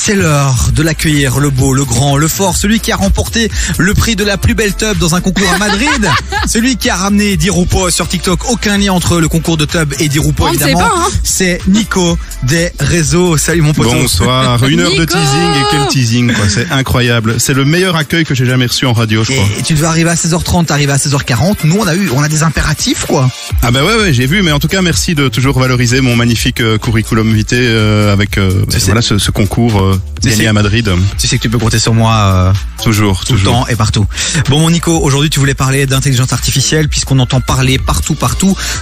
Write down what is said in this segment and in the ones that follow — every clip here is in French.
C'est l'heure de l'accueillir, le beau, le grand, le fort, celui qui a remporté le prix de la plus belle tub dans un concours à Madrid, celui qui a ramené Dirupo sur TikTok. Aucun lien entre le concours de tub et Dirupo, évidemment. Pas, hein. C'est Nico des réseaux. Salut mon pote. Bonsoir. Une heure de teasing et quel teasing, quoi. C'est incroyable. C'est le meilleur accueil que j'ai jamais reçu en radio, je crois. Et tu devais arriver à 16h30, t'arrives à 16h40. Nous, on a des impératifs, quoi. Ah bah ouais, j'ai vu, mais en tout cas, merci de toujours valoriser mon magnifique curriculum vitae avec voilà ce concours gagné à Madrid. Tu sais que tu peux compter sur moi toujours tout le temps et partout. Bon mon Nico, aujourd'hui tu voulais parler d'intelligence artificielle puisqu'on entend parler partout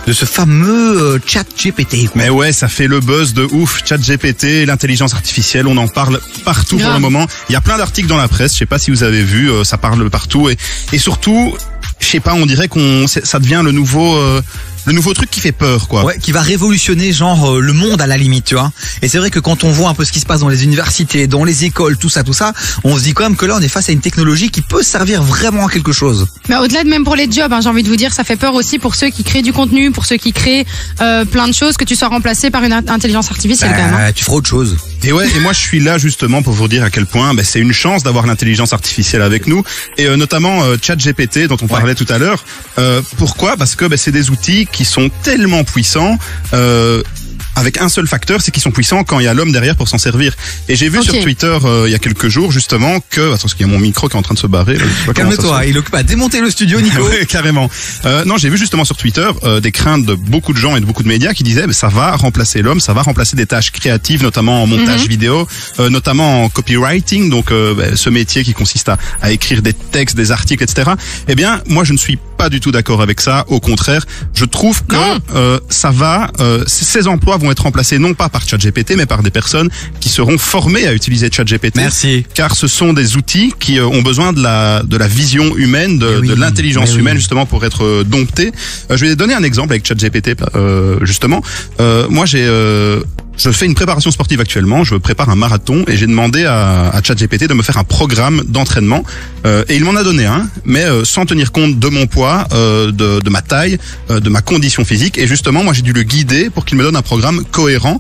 de ce fameux ChatGPT. Mais ouais, ça fait le buzz de ouf. ChatGPT, l'intelligence artificielle, on en parle partout pour le moment. Il y a plein d'articles dans la presse, je sais pas si vous avez vu, ça parle partout et surtout, je sais pas, on dirait ça devient le nouveau truc qui fait peur, quoi. Ouais, qui va révolutionner le monde à la limite, tu vois. Et c'est vrai que quand on voit un peu ce qui se passe dans les universités, dans les écoles, tout ça, on se dit quand même que là on est face à une technologie qui peut servir vraiment à quelque chose. Mais au-delà de même pour les jobs, j'ai envie de vous dire, ça fait peur aussi pour ceux qui créent du contenu, pour ceux qui créent plein de choses, que tu sois remplacé par une intelligence artificielle quand même. Tu feras autre chose. Et ouais, et moi je suis là justement pour vous dire à quel point c'est une chance d'avoir l'intelligence artificielle avec nous et notamment ChatGPT dont on parlait tout à l'heure. Pourquoi ? Parce que c'est des outils qui sont tellement puissants avec un seul facteur, c'est qu'ils sont puissants quand il y a l'homme derrière pour s'en servir. Et j'ai vu sur Twitter il y a quelques jours justement que... Attends, parce qu'il y a mon micro qui est en train de se barrer. Calme-toi, il occupe à démonter le studio, Nico. Ouais, carrément. Non, j'ai vu justement sur Twitter des craintes de beaucoup de gens et de beaucoup de médias qui disaient ça va remplacer l'homme, ça va remplacer des tâches créatives, notamment en montage vidéo, notamment en copywriting, donc ce métier qui consiste à écrire des textes, des articles, etc. Eh bien, moi je ne suis pas du tout d'accord avec ça. Au contraire, je trouve que ces emplois vont être remplacés non pas par ChatGPT, mais par des personnes qui seront formées à utiliser ChatGPT. Merci. Car ce sont des outils qui ont besoin de la vision humaine, de l'intelligence humaine, justement, pour être domptés. Je vais donner un exemple avec ChatGPT, justement. Moi, je fais une préparation sportive actuellement, je prépare un marathon et j'ai demandé à ChatGPT de me faire un programme d'entraînement et il m'en a donné un, mais sans tenir compte de mon poids, de ma taille, de ma condition physique et justement moi j'ai dû le guider pour qu'il me donne un programme cohérent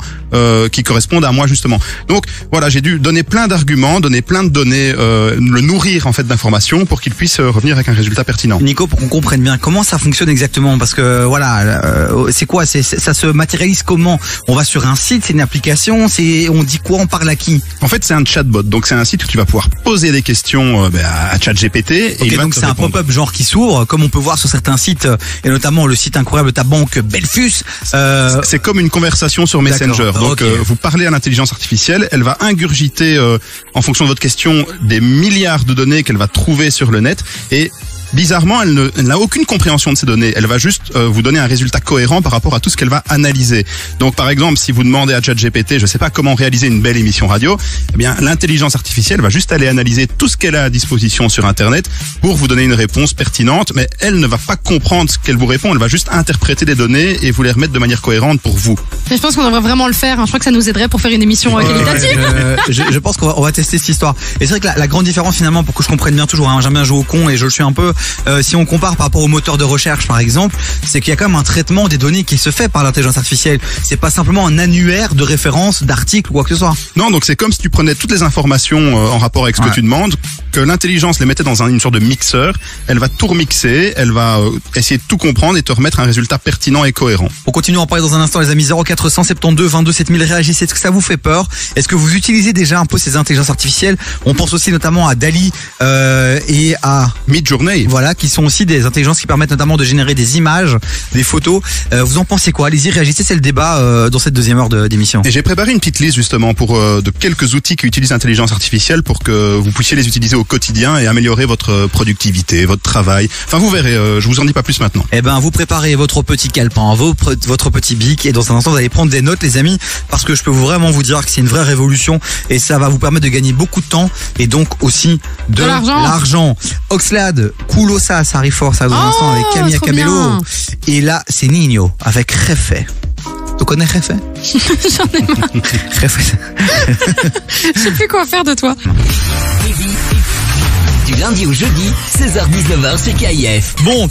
qui corresponde à moi justement. Donc voilà, j'ai dû donner plein d'arguments, donner plein de données, le nourrir en fait d'informations pour qu'il puisse revenir avec un résultat pertinent. Nico, pour qu'on comprenne bien comment ça fonctionne exactement, parce que voilà, c'est quoi, ça se matérialise comment? On va sur un site, c'est une application, on dit quoi, on parle à qui? En fait, c'est un chatbot, donc c'est un site où tu vas pouvoir poser des questions à ChatGPT. Et donc c'est un pop-up qui s'ouvre, comme on peut voir sur certains sites, et notamment le site incroyable de ta banque Belfus. C'est comme une conversation sur Messenger. Donc vous parlez à l'intelligence artificielle, elle va ingurgiter en fonction de votre question des milliards de données qu'elle va trouver sur le net et bizarrement, elle n'a aucune compréhension de ces données. Elle va juste vous donner un résultat cohérent par rapport à tout ce qu'elle va analyser. Donc, par exemple, si vous demandez à ChatGPT, je sais pas comment réaliser une belle émission radio, eh bien, l'intelligence artificielle va juste aller analyser tout ce qu'elle a à disposition sur Internet pour vous donner une réponse pertinente, mais elle ne va pas comprendre ce qu'elle vous répond. Elle va juste interpréter les données et vous les remettre de manière cohérente pour vous. Mais je pense qu'on devrait vraiment le faire. Je crois que ça nous aiderait pour faire une émission qualitative. Je pense qu'on va tester cette histoire. Et c'est vrai que la grande différence finalement, pour que je comprenne bien toujours, j'aime bien jouer au con et je le suis un peu. Si on compare par rapport au moteur de recherche par exemple, c'est qu'il y a quand même un traitement des données qui se fait par l'intelligence artificielle. C'est pas simplement un annuaire de références, d'articles ou quoi que ce soit. Non, donc c'est comme si tu prenais toutes les informations en rapport avec ce que tu demandes, que l'intelligence les mettait dans une sorte de mixeur, elle va tout remixer, elle va essayer de tout comprendre et te remettre un résultat pertinent et cohérent. On continue à en parler dans un instant les amis. 0472 22 7000, réagissez. Est-ce que ça vous fait peur? Est-ce que vous utilisez déjà un peu ces intelligences artificielles? On pense aussi notamment à DALL-E et à Midjourney. Voilà, qui sont aussi des intelligences qui permettent notamment de générer des images, des photos. Vous en pensez quoi? Allez-y, réagissez, c'est le débat dans cette deuxième heure d'émission. Et j'ai préparé une petite liste justement de quelques outils qui utilisent l'intelligence artificielle pour que vous puissiez les utiliser au quotidien et améliorer votre productivité, votre travail. Enfin, vous verrez, je vous en dis pas plus maintenant. Eh ben, vous préparez votre petit calepin, votre petit bic et dans un instant vous allez prendre des notes les amis, parce que je peux vraiment vous dire que c'est une vraie révolution et ça va vous permettre de gagner beaucoup de temps et donc aussi de l'argent. Oxlade, Kulosa, ça arrive fort ça dans un instant avec Camilla Cabello. Et là, c'est Nino avec Jefe. Tu connais Jefe? J'en ai marre. Jefe. Je sais plus quoi faire de toi. Du lundi au jeudi, 16h-19h sur KIF. Bon,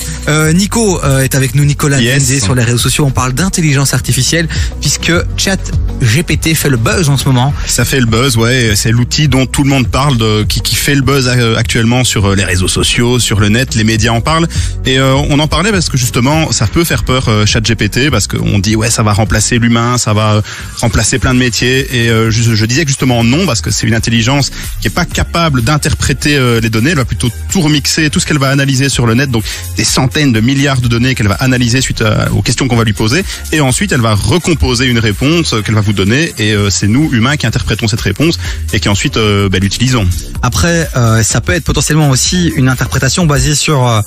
Nico est avec nous, Nicolas DND sur les réseaux sociaux. On parle d'intelligence artificielle puisque ChatGPT fait le buzz en ce moment. Ça fait le buzz, ouais. C'est l'outil dont tout le monde parle, qui fait le buzz actuellement sur les réseaux sociaux, sur le net. Les médias en parlent. Et on en parlait parce que justement, ça peut faire peur ChatGPT parce qu'on dit ouais, ça va remplacer l'humain, ça va remplacer plein de métiers. Et je disais que justement non, parce que c'est une intelligence qui est pas capable d'interpréter les données. Elle va plutôt tout remixer, tout ce qu'elle va analyser sur le net, donc des centaines de milliards de données qu'elle va analyser suite aux questions qu'on va lui poser, et ensuite elle va recomposer une réponse qu'elle va vous donner, et c'est nous humains qui interprétons cette réponse et qui ensuite l'utilisons. Après, ça peut être potentiellement aussi une interprétation basée sur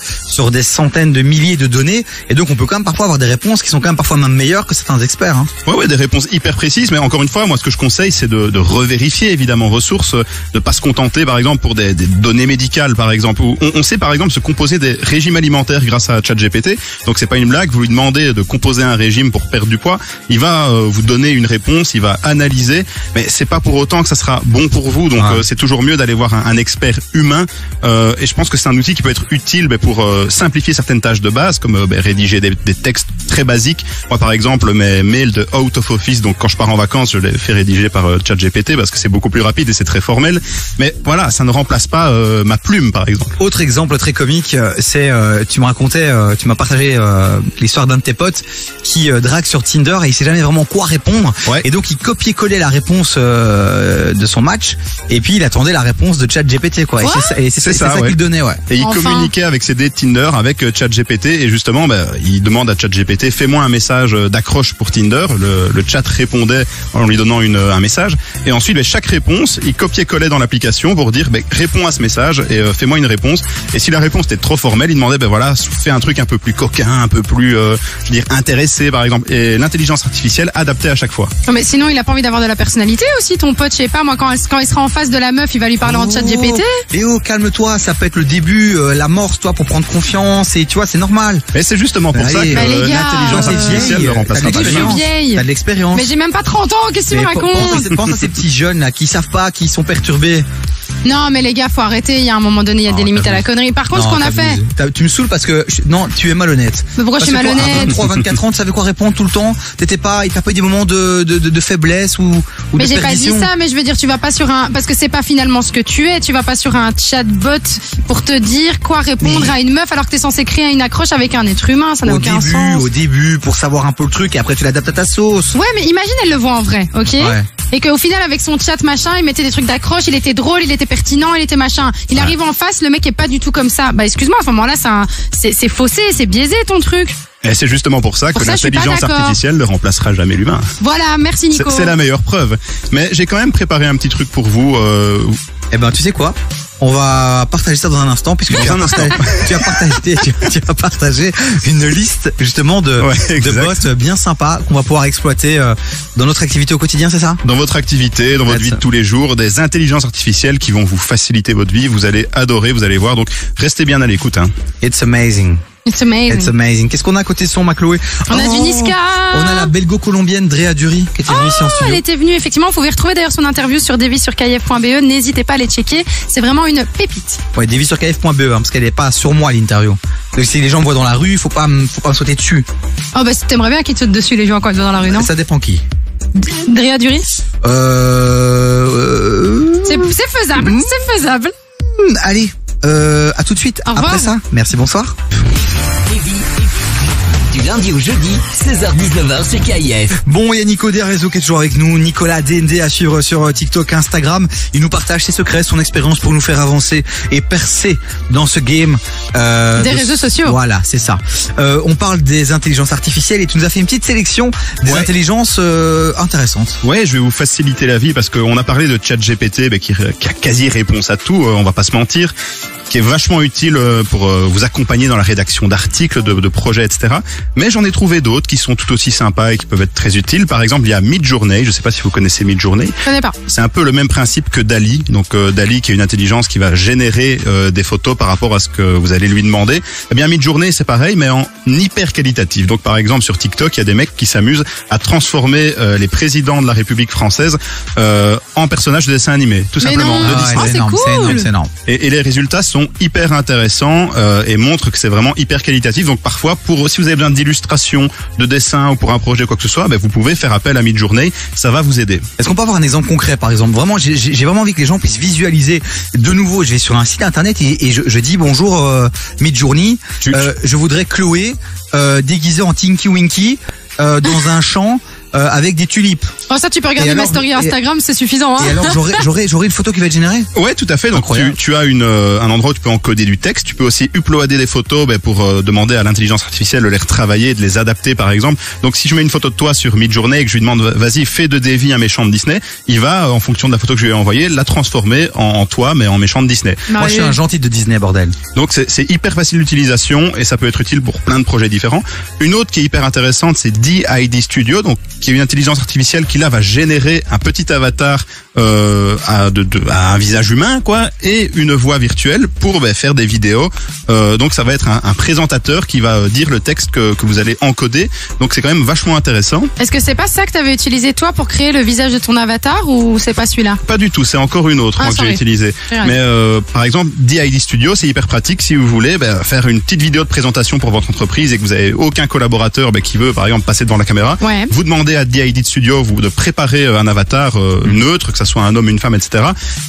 des centaines de milliers de données, et donc on peut quand même parfois avoir des réponses qui sont quand même parfois même meilleures que certains experts. Hein. Ouais, des réponses hyper précises, mais encore une fois, moi ce que je conseille, c'est de revérifier évidemment vos sources, de pas se contenter par exemple pour des données médicales par exemple. On sait par exemple se composer des régimes alimentaires grâce à ChatGPT, donc c'est pas une blague. Vous lui demandez de composer un régime pour perdre du poids, il va vous donner une réponse, il va analyser, mais c'est pas pour autant que ça sera bon pour vous. Donc c'est toujours mieux d'aller voir un expert humain, et je pense que c'est un outil qui peut être utile pour simplifier certaines tâches de base, comme rédiger des textes très basiques. Moi par exemple, mes mails de out of office, donc quand je pars en vacances, je les fais rédiger par ChatGPT parce que c'est beaucoup plus rapide et c'est très formel, mais voilà, ça ne remplace pas ma plume par exemple. Autre exemple très comique, c'est tu m'as partagé l'histoire d'un de tes potes qui drague sur Tinder et il sait jamais vraiment quoi répondre, et donc il copiait-collait la réponse de son match et puis il attendait la réponse de ChatGPT quoi. Et c'est ça qu'il donnait, ouais. Et il communiquait avec ses dates Tinder avec ChatGPT, et justement il demande à ChatGPT fais-moi un message d'accroche pour Tinder. Le chat répondait en lui donnant un message, et ensuite chaque réponse il copiait-collait dans l'application pour dire réponds à ce message et fais-moi une réponse. Et si la réponse était trop formelle, il demandait fais un truc un peu plus coquin, un peu plus intéressé par exemple, et l'intelligence artificielle adaptée à chaque fois. Non, mais sinon il a pas envie d'avoir de la personnalité aussi, ton pote, je sais pas moi, quand il sera en face de la meuf, il va lui parler en ChatGPT. Léo, calme-toi, ça peut être le début, l'amorce toi pour prendre confiance, et tu vois c'est normal. Mais c'est justement pour ça que l'intelligence artificielle ne remplacera pas l'humain. T'as de l'expérience. Mais j'ai même pas 30 ans, qu'est-ce que tu me racontes? Pense à ces petits jeunes là qui savent pas, qui sont perturbés. Non mais les gars, faut arrêter, il y a un moment donné, il y a des limites à la connerie. Par contre, ce qu'on a fait... Tu me saoules parce que... Non, tu es malhonnête. Mais pourquoi je suis malhonnête? À 23, 24 ans, tu savais quoi répondre tout le temps. Il t'a pas eu des moments de faiblesse ou mais de j'ai pas dit ça, mais je veux dire, tu vas pas sur un... Parce que c'est pas finalement ce que tu es, tu vas pas sur un chatbot pour te dire quoi répondre à une meuf alors que t'es censé créer une accroche avec un être humain, ça n'a aucun sens. Au début, pour savoir un peu le truc, et après tu l'adaptes à ta sauce. Ouais, mais imagine, elle le voit en vrai, ok? Ouais. Et qu'au final, avec son chat machin, il mettait des trucs d'accroche, il était drôle, il était pertinent, il était machin. Il arrive en face, le mec est pas du tout comme ça. Bah excuse-moi, à ce moment-là, c'est faussé, c'est biaisé ton truc. Et c'est justement pour ça que l'intelligence artificielle ne remplacera jamais l'humain. Voilà, merci Nico. C'est la meilleure preuve. Mais j'ai quand même préparé un petit truc pour vous. Eh ben, tu sais quoi? On va partager ça dans un instant, puisque tu as partagé une liste justement de bots bien sympas qu'on va pouvoir exploiter dans notre activité au quotidien, c'est ça? Dans votre activité, dans votre vie de tous les jours, des intelligences artificielles qui vont vous faciliter votre vie. Vous allez adorer, vous allez voir. Donc restez bien à l'écoute. Hein. It's amazing. It's amazing. It's amazing. Qu'est-ce qu'on a à côté son, Chloé? On a du Niska. On a la belgo-colombienne Drea Dury qui était venue ici en studio. Elle était venue, effectivement. Vous pouvez retrouver d'ailleurs son interview sur devi-sur-kif.be. N'hésitez pas à les checker. C'est vraiment une pépite. Ouais, devi-sur-kif.be, parce qu'elle est pas sur moi, l'interview. Donc si les gens me voient dans la rue, faut pas me sauter dessus. Oh, bah, t'aimerais bien qu'ils te sautent dessus, les gens, quand ils te voient dans la rue, non? Ça dépend qui. Drea Dury? C'est faisable. C'est faisable. Allez. À tout de suite. Après ça. Merci, bonsoir. Du lundi au jeudi, 16h-19h sur KIF. Bon, il y a Nico des réseaux qui est toujours avec nous. Nicolas DND à suivre sur TikTok, Instagram. Il nous partage ses secrets, son expérience pour nous faire avancer et percer dans ce game. Des réseaux sociaux. Voilà, c'est ça. On parle des intelligences artificielles et tu nous as fait une petite sélection des intelligences intéressantes. Ouais, je vais vous faciliter la vie parce qu'on a parlé de ChatGPT qui a quasi réponse à tout, on va pas se mentir, qui est vachement utile pour vous accompagner dans la rédaction d'articles, de projets, etc. Mais j'en ai trouvé d'autres qui sont tout aussi sympas et qui peuvent être très utiles. Par exemple, il y a Midjourney. Je sais pas si vous connaissez Midjourney. Je connais pas. C'est un peu le même principe que DALL-E. Donc DALL-E qui est une intelligence qui va générer des photos par rapport à ce que vous allez lui demander. Eh bien Midjourney c'est pareil mais en hyper qualitatif. Donc par exemple sur TikTok, il y a des mecs qui s'amusent à transformer les présidents de la République française en personnages de dessins animés, tout simplement. C'est énorme, cool. C'est énorme. Et les résultats sont hyper intéressants et montrent que c'est vraiment hyper qualitatif. Donc parfois, si vous avez besoin d'illustrations, de dessins ou pour un projet quoi que ce soit, vous pouvez faire appel à Midjourney. Ça va vous aider. Est-ce qu'on peut avoir un exemple concret, par exemple? Vraiment, j'ai vraiment envie que les gens puissent visualiser. De nouveau, je vais sur un site internet et je dis bonjour Midjourney. Je voudrais Chloé déguisée en Tinky Winky dans un champ. Avec des tulipes. Oh ça tu peux regarder ma story Instagram, c'est suffisant. Hein. Et alors j'aurai une photo qui va être générée. Ouais, tout à fait. Donc tu as un endroit où tu peux encoder du texte. Tu peux aussi uploader des photos pour demander à l'intelligence artificielle de les retravailler, de les adapter par exemple. Donc si je mets une photo de toi sur Midjourney et que je lui demande vas-y fais de Davy un méchant de Disney, il va en fonction de la photo que je lui ai envoyée la transformer en toi mais en méchant de Disney. Moi je suis un gentil de Disney bordel. Donc c'est hyper facile d'utilisation et ça peut être utile pour plein de projets différents. Une autre qui est hyper intéressante c'est DID Studio, donc qui est une intelligence artificielle qui là va générer un petit avatar à un visage humain quoi et une voix virtuelle pour faire des vidéos. Donc ça va être un présentateur qui va dire le texte que vous allez encoder. Donc c'est quand même vachement intéressant. Est-ce que c'est pas ça que tu avais utilisé toi pour créer le visage de ton avatar ou c'est pas celui-là? Pas du tout, c'est encore une autre que j'ai utilisée. Mais par exemple DID Studio c'est hyper pratique si vous voulez faire une petite vidéo de présentation pour votre entreprise et que vous avez aucun collaborateur qui veut par exemple passer devant la caméra. Ouais. Vous demandez à DID Studio de préparer un avatar neutre, que ça soit un homme, une femme, etc.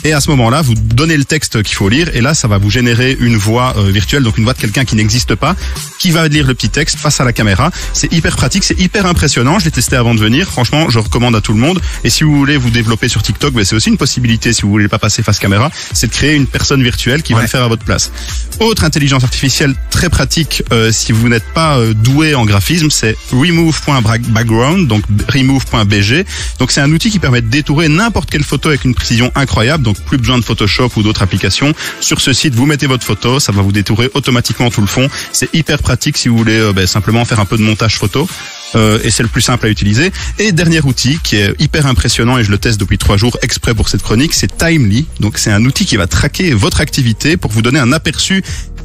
Et à ce moment-là, vous donnez le texte qu'il faut lire et là, ça va vous générer une voix virtuelle, donc une voix de quelqu'un qui n'existe pas, qui va lire le petit texte face à la caméra. C'est hyper pratique, c'est hyper impressionnant. Je l'ai testé avant de venir. Franchement, je recommande à tout le monde. Et si vous voulez vous développer sur TikTok, c'est aussi une possibilité si vous voulez pas passer face caméra, c'est de créer une personne virtuelle qui va le faire à votre place. Autre intelligence artificielle très pratique si vous n'êtes pas doué en graphisme, c'est remove.background, donc remove.bg. Donc c'est un outil qui permet de détourer n'importe quelle photo avec une précision incroyable, donc plus besoin de Photoshop ou d'autres applications. Sur ce site, vous mettez votre photo, ça va vous détourer automatiquement tout le fond. C'est hyper pratique si vous voulez simplement faire un peu de montage photo. Et c'est le plus simple à utiliser. Et dernier outil qui est hyper impressionnant et je le teste depuis 3 jours exprès pour cette chronique, c'est Timely. Donc c'est un outil qui va traquer votre activité pour vous donner un aperçu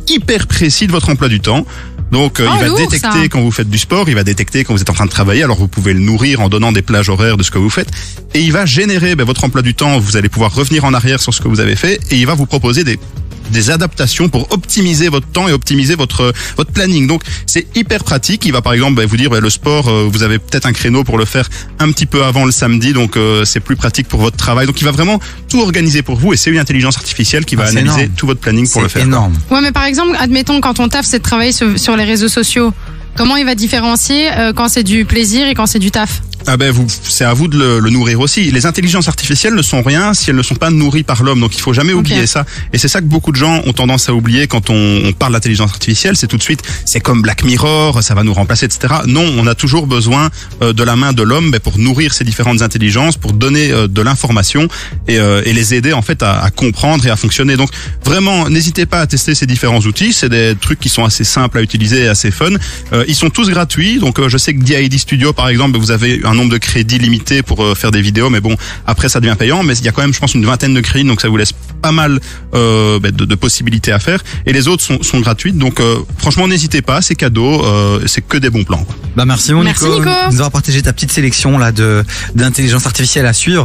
hyper précis de votre emploi du temps. Donc il va détecter quand vous faites du sport, il va détecter quand vous êtes en train de travailler, alors vous pouvez le nourrir en donnant des plages horaires de ce que vous faites, et il va générer votre emploi du temps, vous allez pouvoir revenir en arrière sur ce que vous avez fait, et il va vous proposer des adaptations pour optimiser votre temps et optimiser votre planning. Donc c'est hyper pratique. Il va par exemple vous dire le sport, vous avez peut-être un créneau pour le faire un petit peu avant le samedi, donc c'est plus pratique pour votre travail. Donc il va vraiment tout organiser pour vous et c'est une intelligence artificielle qui va analyser tout votre planning pour le faire. C'est énorme. Ouais, mais par exemple, admettons quand ton taf c'est de travailler sur les réseaux sociaux, comment il va différencier quand c'est du plaisir et quand c'est du taf? C'est à vous de le nourrir aussi. Les intelligences artificielles ne sont rien si elles ne sont pas nourries par l'homme. Donc il faut jamais oublier ça. Et c'est ça que beaucoup de gens ont tendance à oublier quand on parle d'intelligence artificielle. C'est tout de suite, c'est comme Black Mirror, ça va nous remplacer, etc. Non, on a toujours besoin de la main de l'homme pour nourrir ces différentes intelligences, pour donner de l'information et les aider en fait à comprendre et à fonctionner. Donc vraiment, n'hésitez pas à tester ces différents outils. C'est des trucs qui sont assez simples à utiliser et assez fun. Ils sont tous gratuits. Donc je sais que DID Studio, par exemple, vous avez un nombre de crédits limité pour faire des vidéos, mais bon, après ça devient payant, mais il y a quand même, je pense, une vingtaine de crédits, donc ça vous laisse pas mal de possibilités à faire, et les autres sont gratuites, donc franchement n'hésitez pas, c'est cadeau, c'est que des bons plans, quoi. Merci mon Nico, de nous avoir partagé ta petite sélection là d'intelligence artificielle à suivre.